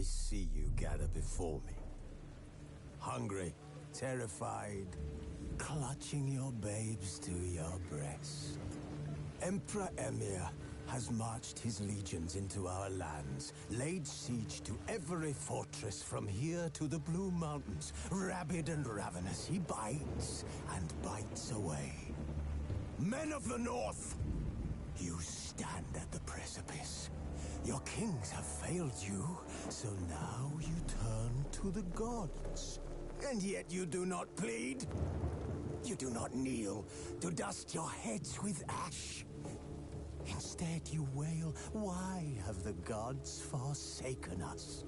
I see you gather before me. Hungry, terrified, clutching your babes to your breast. Emperor Emhyr has marched his legions into our lands, laid siege to every fortress from here to the Blue Mountains. Rabid and ravenous, he bites and bites away. Men of the North, you stand at the precipice. Your kings have failed you, so now you turn to the gods. And yet you do not plead. You do not kneel to dust your heads with ash. Instead you wail, why have the gods forsaken us?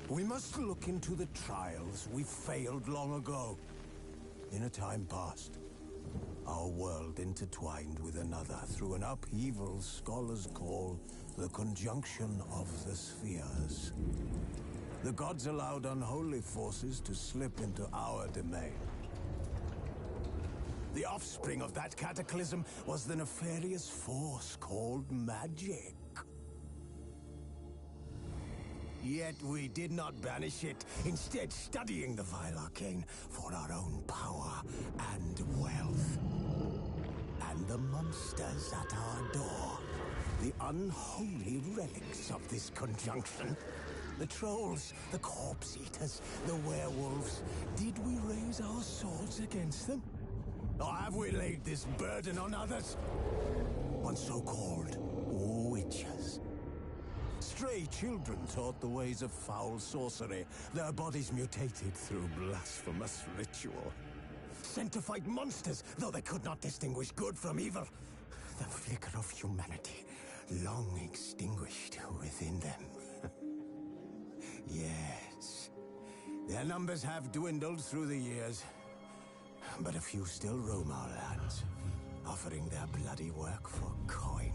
We must look into the trials we failed long ago. In a time past, our world intertwined with another through an upheaval scholars call the conjunction of the spheres. The gods allowed unholy forces to slip into our domain. The offspring of that cataclysm was the nefarious force called magic. Yet we did not banish it, instead studying the vile arcane for our own power and wealth. And the monsters at our door, the unholy relics of this conjunction. The trolls, the corpse eaters, the werewolves. Did we raise our swords against them? Or have we laid this burden on others? On so-called witches. Stray children taught the ways of foul sorcery, their bodies mutated through blasphemous ritual. Sent to fight monsters, though they could not distinguish good from evil. The flicker of humanity, long extinguished within them. Yes, their numbers have dwindled through the years. But a few still roam our lands, offering their bloody work for coin.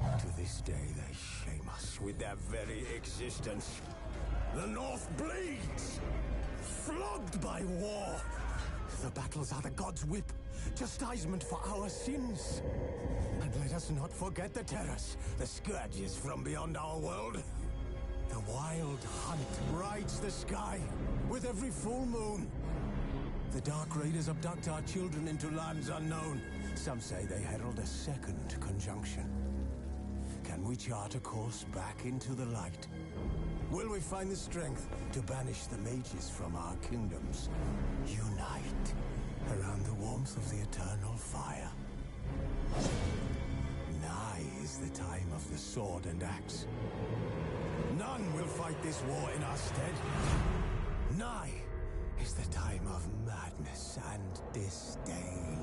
To this day, they shame us with their very existence. The North bleeds, flogged by war. The battles are the gods' whip, chastisement for our sins. And let us not forget the terrors, the scourges from beyond our world. The wild hunt rides the sky with every full moon. The Dark Raiders abduct our children into lands unknown. Some say they herald a second conjunction. Can we chart a course back into the light? Will we find the strength to banish the mages from our kingdoms? Unite around the warmth of the eternal fire. Nigh is the time of the sword and axe. None will fight this war in our stead. Nigh is the time of madness and disdain.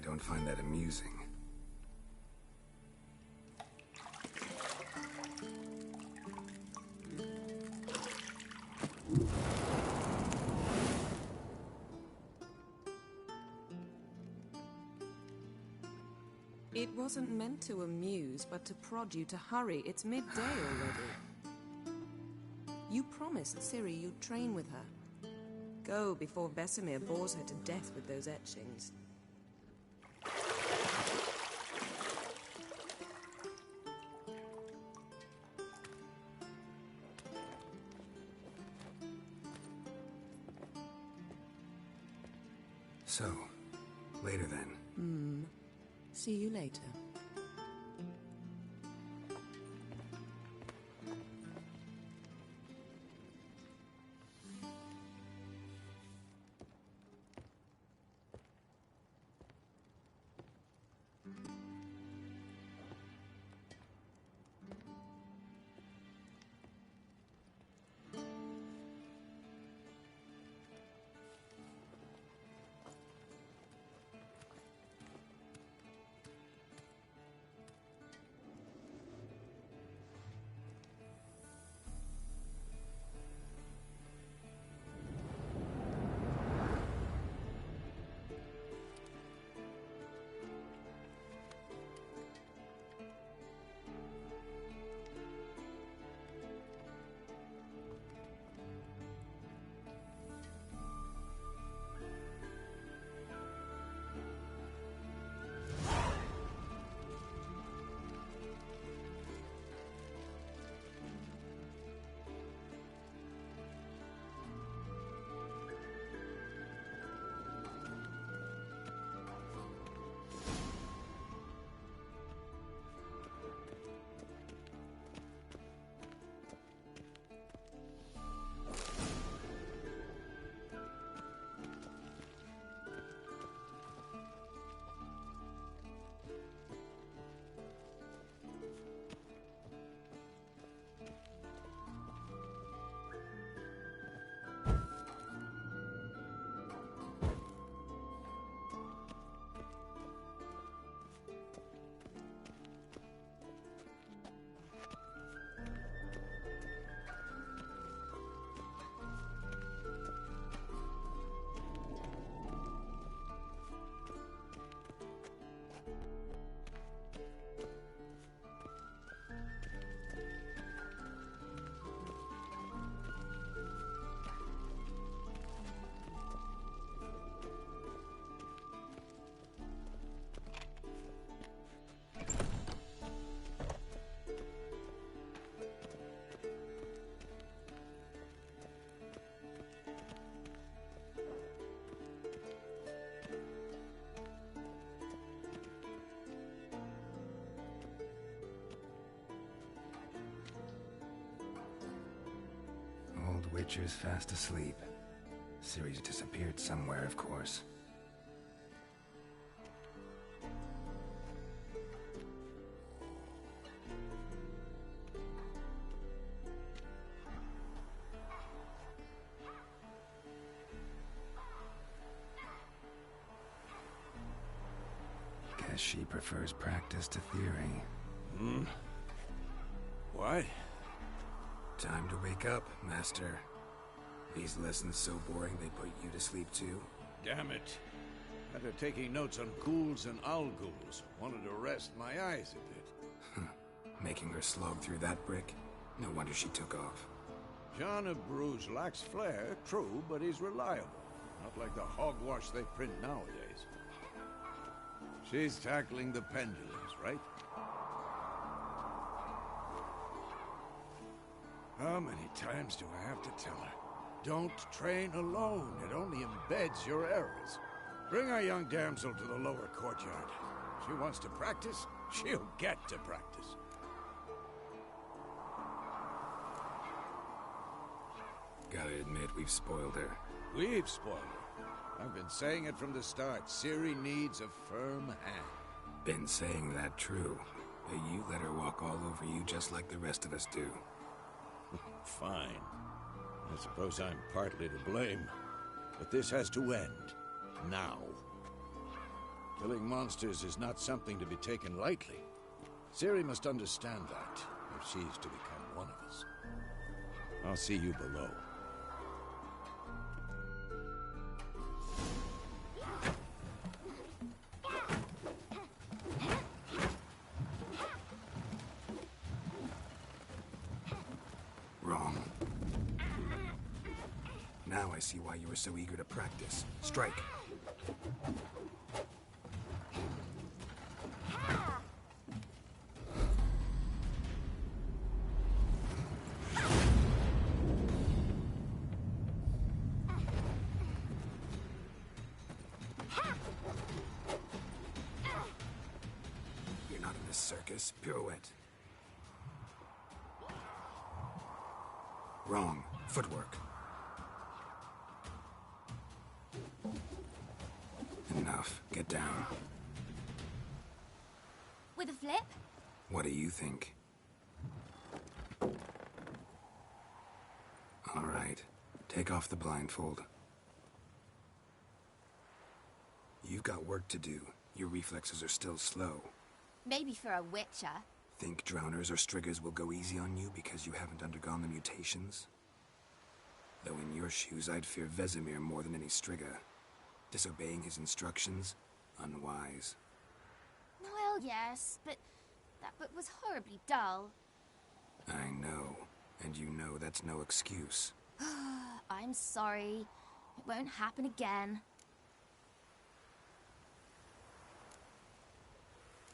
don't find that amusing. It wasn't meant to amuse, but to prod you to hurry. It's midday already. You promised Ciri you'd train with her. Go before Vesemir bores her to death with those etchings. So, later then. See you later. Witcher's fast asleep. Ciri's disappeared somewhere, of course. Guess she prefers practice to theory. What? Time to wake up, Master. These lessons so boring they put you to sleep too? Damn it. After taking notes on ghouls and Al-Ghouls, wanted to rest my eyes a bit. Making her slog through that brick? No wonder she took off. John of Bruges lacks flair, true, but he's reliable. Not like the hogwash they print nowadays. She's tackling the pendulums, right? How many times do I have to tell her? Don't train alone. It only embeds your errors. Bring our young damsel to the lower courtyard. She wants to practice, she'll get to practice. Gotta admit, we've spoiled her. We've spoiled her. I've been saying it from the start. Ciri needs a firm hand. Been saying that true. But you let her walk all over you just like the rest of us do. Fine. I suppose I'm partly to blame. But this has to end. Now. Killing monsters is not something to be taken lightly. Ciri must understand that, if she's to become one of us. I'll see you below. Wrong. Now I see why you were so eager to practice. Strike. You're not in a circus. Pirouette. Wrong. Footwork. Enough. Get down. With a flip? What do you think? All right. Take off the blindfold. You've got work to do. Your reflexes are still slow. Maybe for a witcher. Think drowners or striggers will go easy on you because you haven't undergone the mutations? Though in your shoes, I'd fear Vesemir more than any strigger. Disobeying his instructions? Unwise. Well, yes, but that book was horribly dull. I know. And you know that's no excuse. I'm sorry. It won't happen again.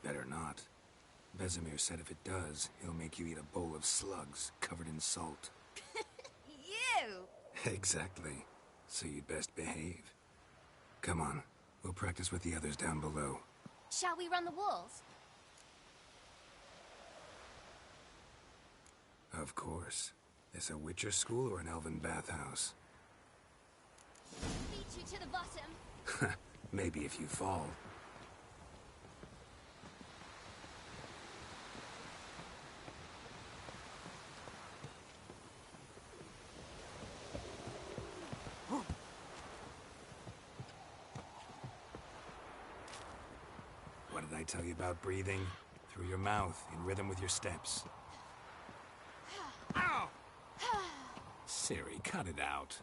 Better not. Vesemir said if it does, he'll make you eat a bowl of slugs covered in salt. You! Exactly. So you'd best behave. Come on. We'll practice with the others down below. Shall we run the walls? Of course. This a Witcher school or an elven bathhouse? Beat you to the bottom. Maybe if you fall. What did I tell you about breathing? Through your mouth, in rhythm with your steps. Ow! Ciri, cut it out.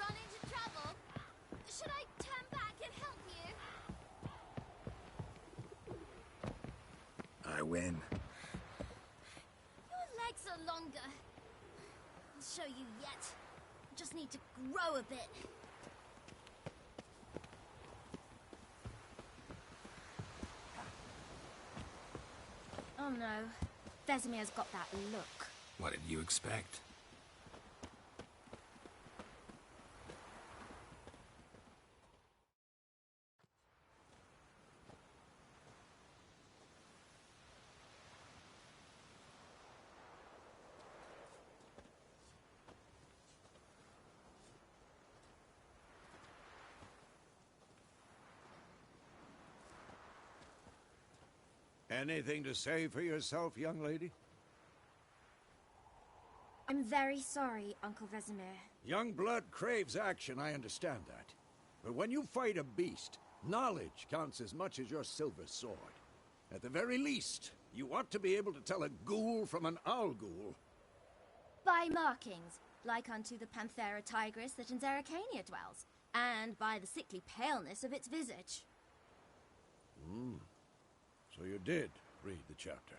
Run into trouble? Should I turn back and help you? I win. Your legs are longer. I'll show you yet. Just need to grow a bit. Oh no. Vesemir's got that look. What did you expect? Anything to say for yourself, young lady? I'm very sorry, Uncle Vesemir. Young blood craves action, I understand that. But when you fight a beast, knowledge counts as much as your silver sword. At the very least, you ought to be able to tell a ghoul from an owl ghoul. By markings, like unto the Panthera tigris that in Zerrikania dwells, and by the sickly paleness of its visage. So you did read the chapter.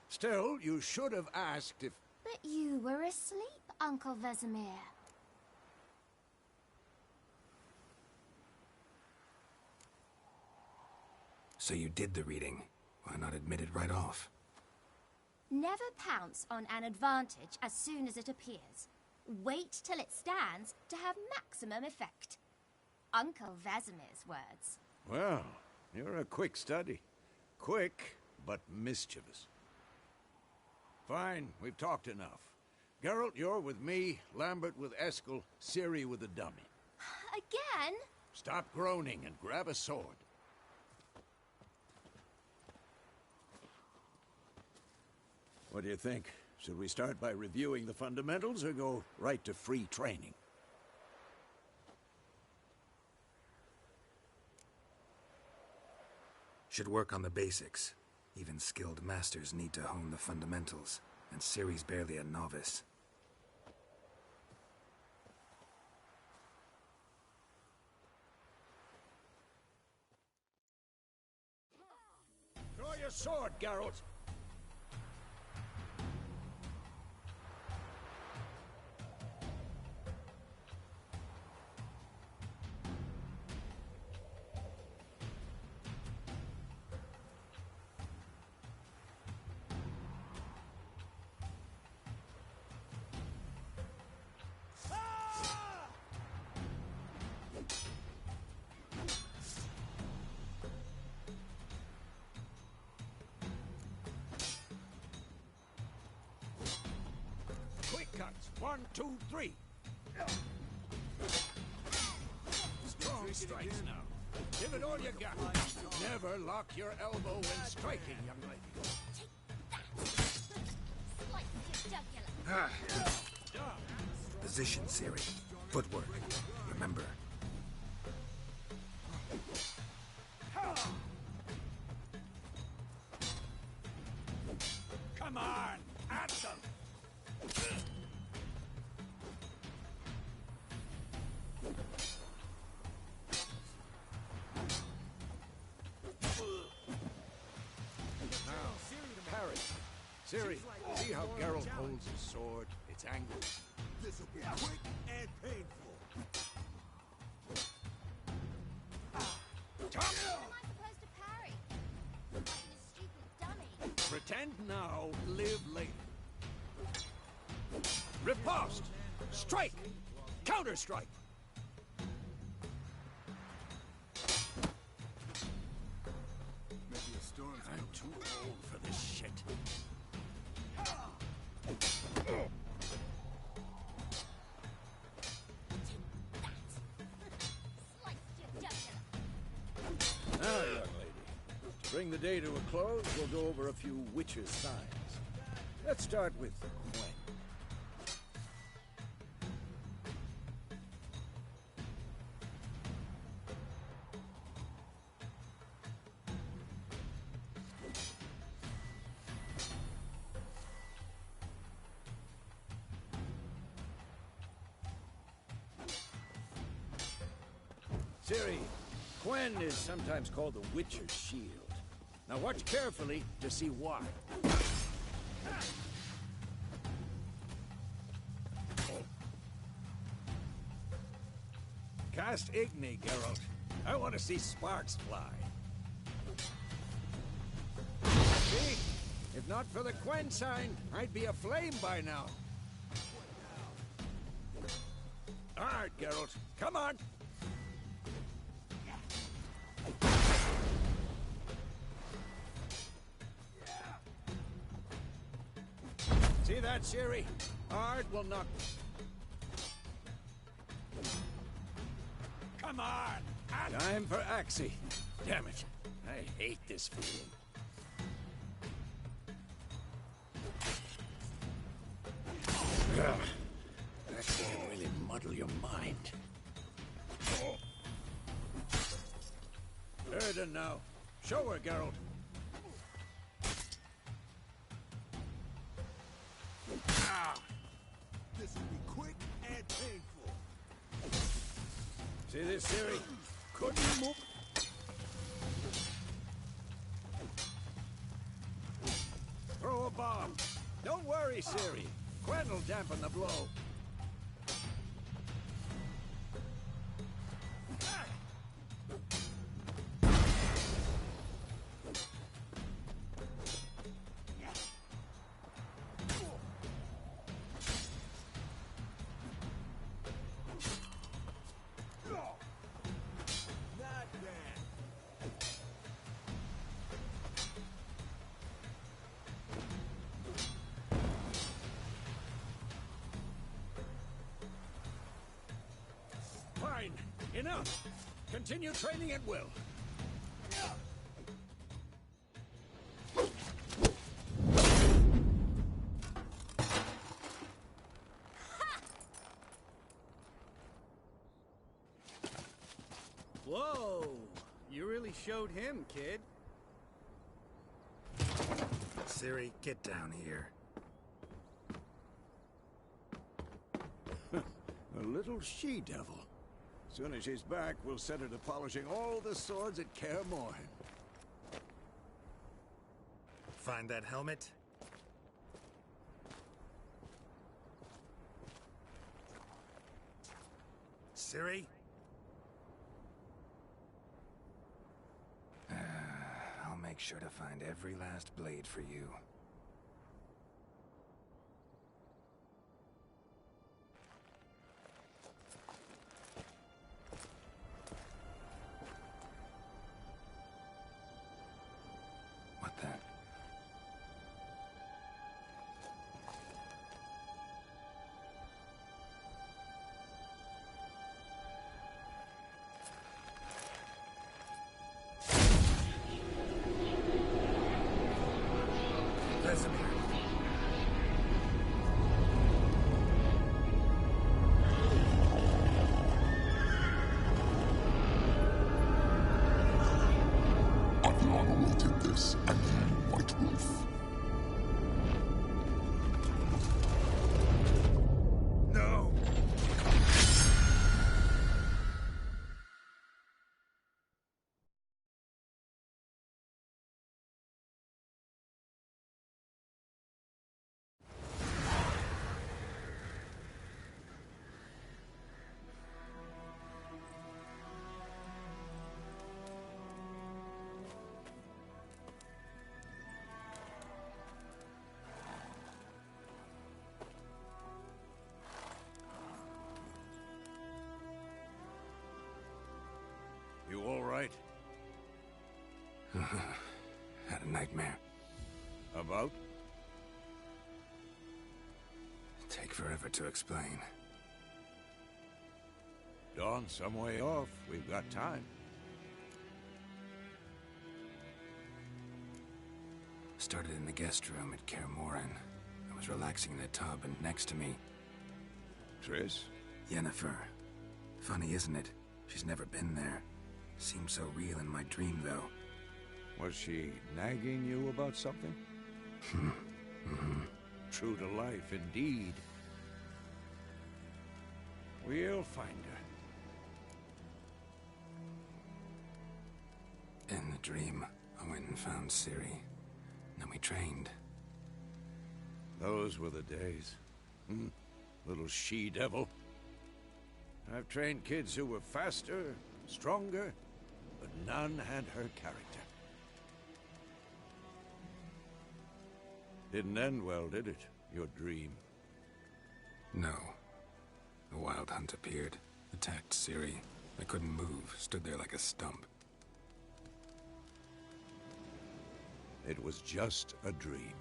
Still, you should have asked if... But you were asleep, Uncle Vesemir. So you did the reading. Why not admit it right off? Never pounce on an advantage as soon as it appears. Wait till it stands to have maximum effect. Uncle Vesemir's words. Well, you're a quick study. Quick, but mischievous. Fine, we've talked enough. Geralt, you're with me, Lambert with Eskel, Ciri with the dummy. Again? Stop groaning and grab a sword. What do you think? Should we start by reviewing the fundamentals or go right to free training? Should work on the basics. Even skilled masters need to hone the fundamentals, and Ciri's barely a novice. Draw your sword, Geralt! Quick cuts. 1, 2, 3. Strong strikes now. Give it all you got. Never lock your elbow when striking, young lady. Slice your jugular. Position, Ciri. Footwork. Remember. Come on! At them! Parry. Ciri, see how Geralt holds his sword? It's angled. This'll be quick and painful. How am I supposed to parry? Like this stupid dummy. Pretend now, live later. Riposte! Strike! Counter-strike! Maybe a storm's I'm too old for this shit. Slice your jugular. Now, young lady, to bring the day to a close, we'll go over a few witches' signs. Let's start with Quen. Ciri, Quen is sometimes called the Witcher's Shield. Now watch carefully to see why. Cast Igni, Geralt. I want to see sparks fly. See? If not for the Quen sign, I'd be aflame by now. All right, Geralt. Come on. See that, Ciri? Ard will not... Come on! Time for Axii. Damn it. I hate this feeling. Ugh. Axii can really muddle your mind. Erden now. Show her, Geralt. See this, Ciri? Couldn't you move? Throw a bomb. Don't worry, Ciri. Gwen will dampen the blow. Fine. Enough. Continue training at will. Whoa! You really showed him, kid. Ciri, get down here. A little she-devil. Soon as she's back, we'll set her to polishing all the swords at Kaer Morhen. Find that helmet? Ciri? I'll make sure to find every last blade for you. What the? Vesemir. Aviana wanted this, and you, White Wolf. No! You all right? Had a nightmare. About? Take forever to explain. Dawn's some way off. We've got time. Started in the guest room at Kaer Morhen. I was relaxing in the tub, and next to me, Triss? Yennefer. Funny, isn't it? She's never been there. Seemed so real in my dream, though. Was she nagging you about something? True to life, indeed. We'll find her. In the dream, I went and found Ciri. Then we trained. Those were the days. Little she-devil. I've trained kids who were faster, stronger, but none had her character. Didn't end well, did it? Your dream? No. The Wild Hunt appeared, attacked Ciri. I couldn't move, stood there like a stump. It was just a dream.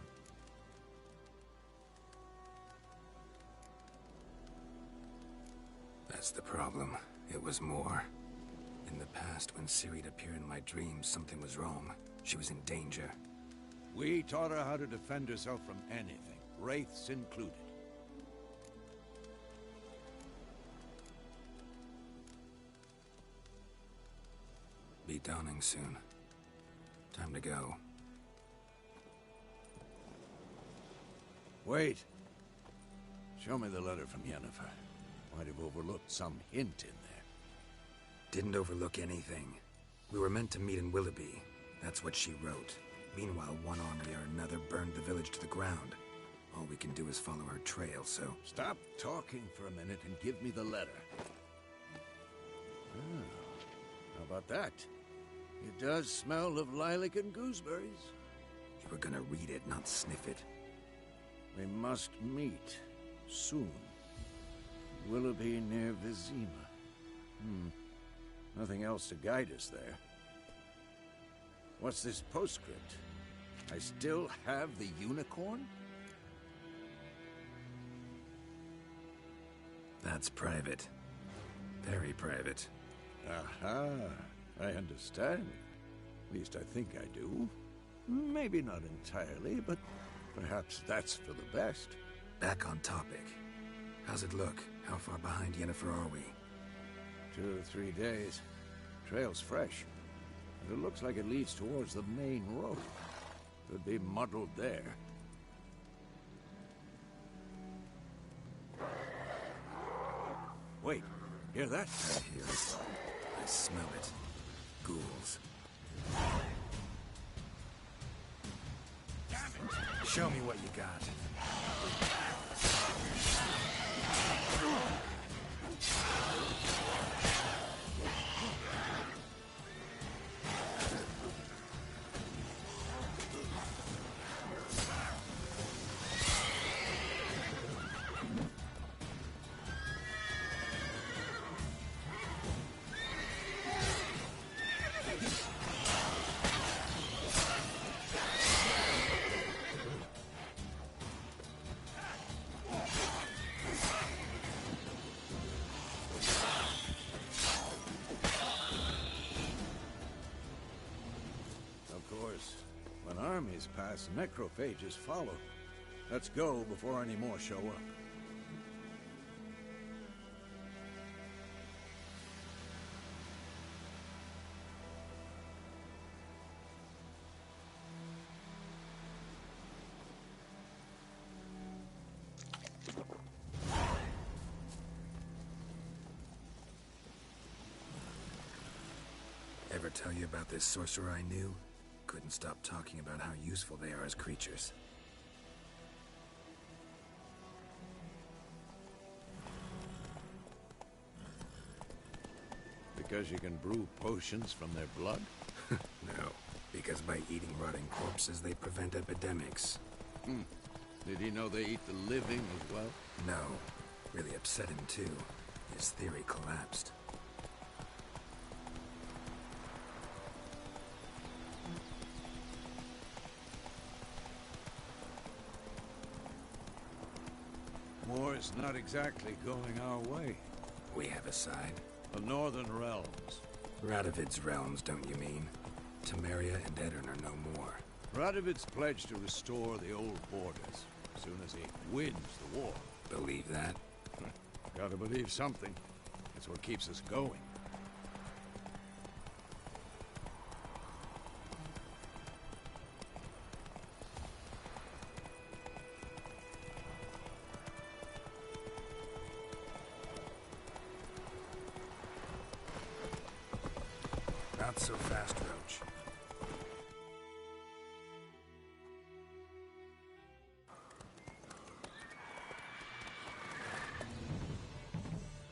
That's the problem. It was more. In the past, when Ciri'd appear in my dreams, something was wrong. She was in danger. We taught her how to defend herself from anything, wraiths included. Be dawning soon. Time to go. Wait. Show me the letter from Yennefer. Might have overlooked some hint in there. Didn't overlook anything. We were meant to meet in Willoughby. That's what she wrote. Meanwhile, one army or another burned the village to the ground. All we can do is follow her trail, so... Stop talking for a minute and give me the letter. Ah, how about that? It does smell of lilac and gooseberries. You were gonna read it, not sniff it. We must meet soon. Willoughby near Vizima. Nothing else to guide us there. What's this postscript? I still have the unicorn? That's private. Very private. Aha, I understand. At least I think I do. Maybe not entirely, but perhaps that's for the best. Back on topic. How's it look? How far behind Yennefer are we? 2 or 3 days. Trail's fresh. And it looks like it leads towards the main road. Could be muddled there. Wait, hear that? I hear it. I smell it. Ghouls. Damn it! Show me what you got. Armies pass, necrophages follow. Let's go before any more show up. Ever tell you about this sorcerer I knew? Couldn't stop talking about how useful they are as creatures. Because you can brew potions from their blood? No, because by eating rotting corpses, they prevent epidemics. Did he know they eat the living as well? No. Really upset him, too. His theory collapsed. War's not exactly going our way. We have a side. The Northern Realms. Radovid's realms, don't you mean? Temeria and Edirn are no more. Radovid's pledged to restore the old borders as soon as he wins the war. Believe that? Gotta believe something. It's what keeps us going. Not so fast, Roach.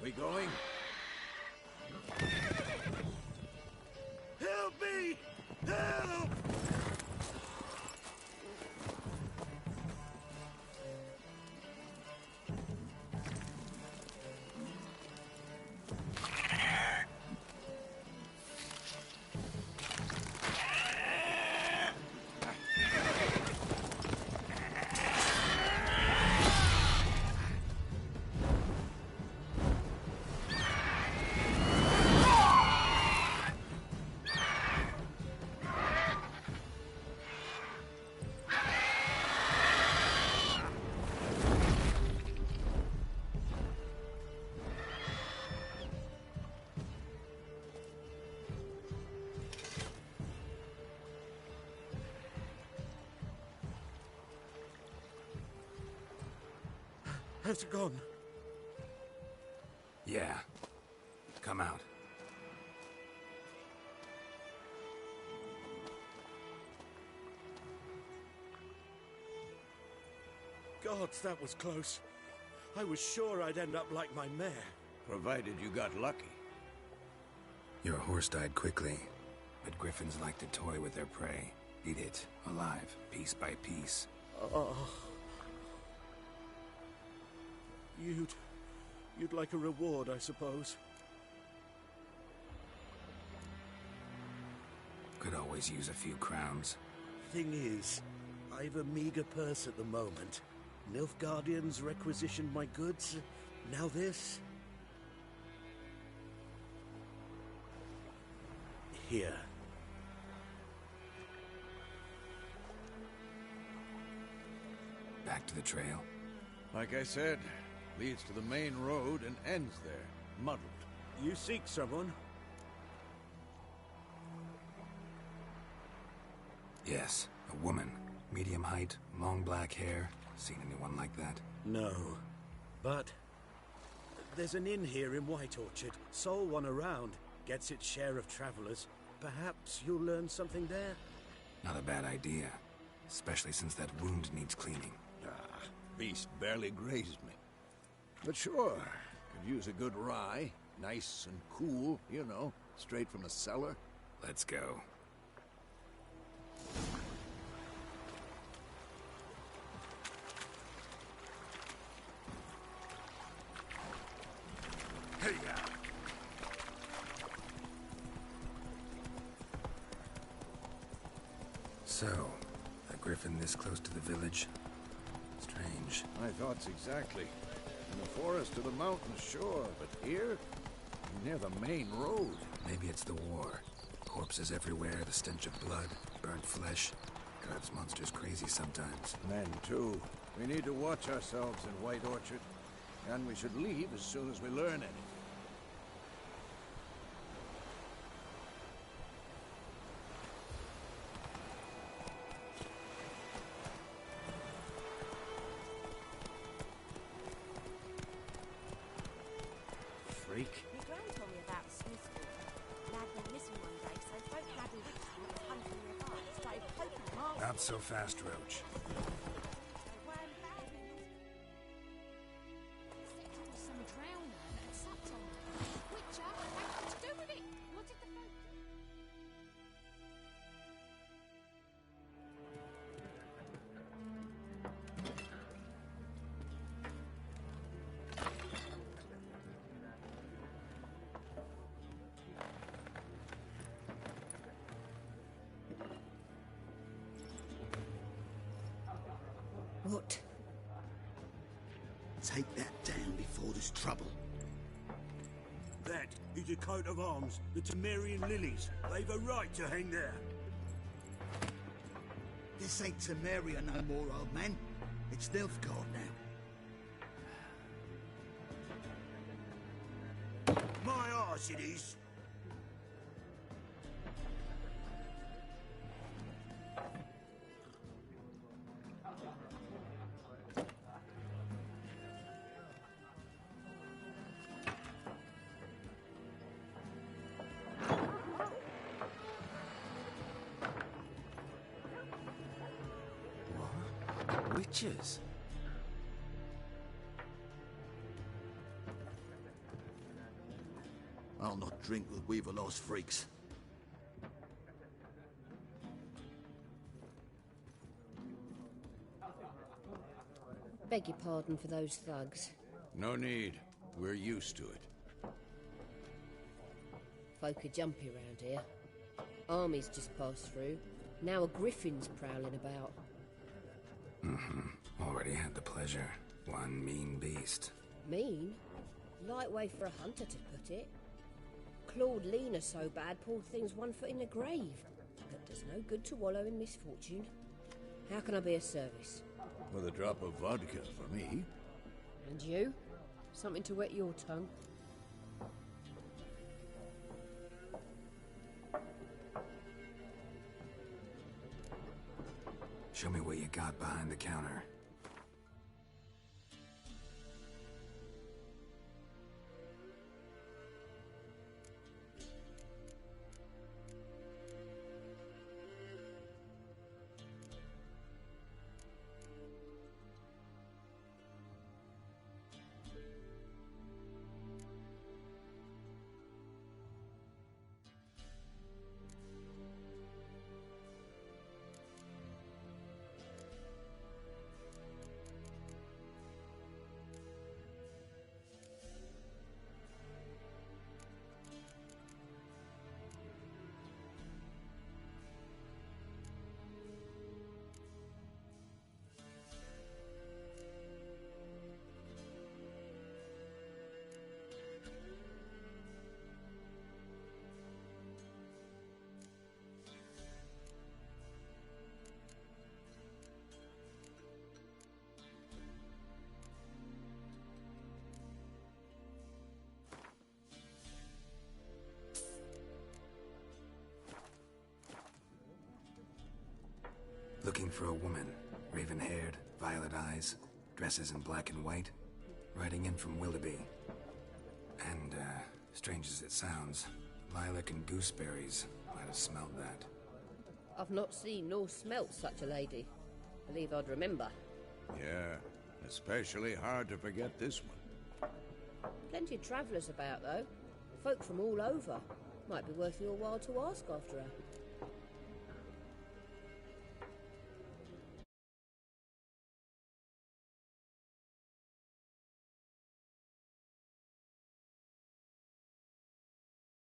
We going? Help me! Help! Has it gone? Yeah. Come out. gods, that was close. I was sure I'd end up like my mare. Provided you got lucky. Your horse died quickly, but griffins like to toy with their prey. Eat it, alive, piece by piece. Oh. You'd like a reward, I suppose. Could always use a few crowns. Thing is, I've a meager purse at the moment. Nilfgaardians requisitioned my goods. Now this. Here. Back to the trail. Like I said, leads to the main road and ends there, muddled. You seek someone? Yes, a woman. Medium height, long black hair. Seen anyone like that? No. But there's an inn here in White Orchard. Sole one around. Gets its share of travelers. Perhaps you'll learn something there? Not a bad idea. Especially since that wound needs cleaning. Beast barely grazed me. But sure, could use a good rye. Nice and cool, you know, straight from the cellar. Let's go. Hey, So, a griffin this close to the village? Strange. my thoughts exactly. In the forest or the mountains, sure, but here? Near the main road. Maybe it's the war. Corpses everywhere, the stench of blood, burnt flesh. Drives monsters crazy sometimes. Men, too. We need to watch ourselves in White Orchard. And we should leave as soon as we learn anything. Freak. My gran told me about a Smith school. Lad went missing one day, so folk gathered and was hunting nearby. Started poking marks. Not so fast, Roach. Some drowner that sat on it. Witcher had nothing to do with it. What did the folk do? What? Take that down before there's trouble. That is a coat of arms, the Temerian lilies. They've a right to hang there. This ain't Temeria no more, old man. It's Nilfgaard now. My arse it is. Witches? I'll not drink with Weaverlost freaks. Beg your pardon for those thugs. No need. We're used to it. Folk are jumpy around here. Armies just passed through. Now a griffin's prowling about. Already had the pleasure. One mean beast. Mean? Light way for a hunter to put it. Clawed Lena so bad, poor thing's 1 foot in the grave. But does no good to wallow in misfortune. How can I be of service? With a drop of vodka for me. And you? Something to wet your tongue? Show me what you got behind the counter. for a woman. Raven-haired, violet eyes, dresses in black and white. Riding in from Willoughby. And, strange as it sounds, lilac and gooseberries might have smelled that. I've not seen nor smelt such a lady. Believe I'd remember. Yeah, especially hard to forget this one. Plenty of travellers about, though. Folk from all over. Might be worth your while to ask after her.